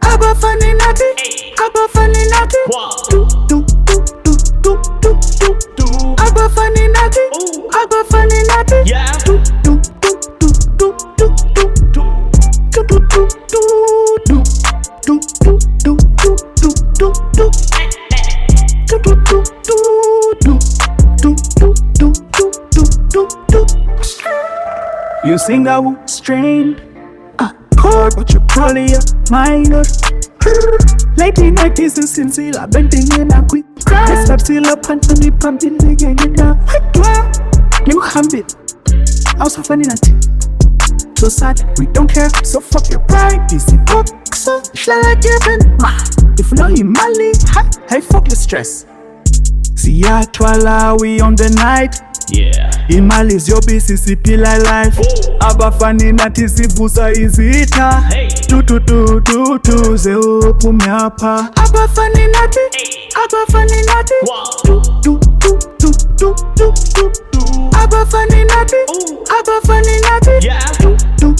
Abafani Nathi, Abafani Nathi, do do do do do do do do. Abafani Nathi, Abafani Nathi, Yeah. do do do do do do do do do do do do do do do do do do do. You sing a woo strain, chord, but you're probably a minor. Late 90s and sincere, I've been thinking I quit. Let's stop still up and the pumping again. You habit. I was funny that. So sad, we don't care. So fuck your pride. This is book, so shall I give it? If not, you Mali, hey, fuck your stress. See ya, twala, we on the night. Yeah. Imali's your BCCP life. Abafani Nathi sibusa izita. Hey. Tu ze upume hapa. Abafani Nathi, Abafani Nathi. Wow. Tu Abafani Nathi, Abafani Nathi. Yeah. Tu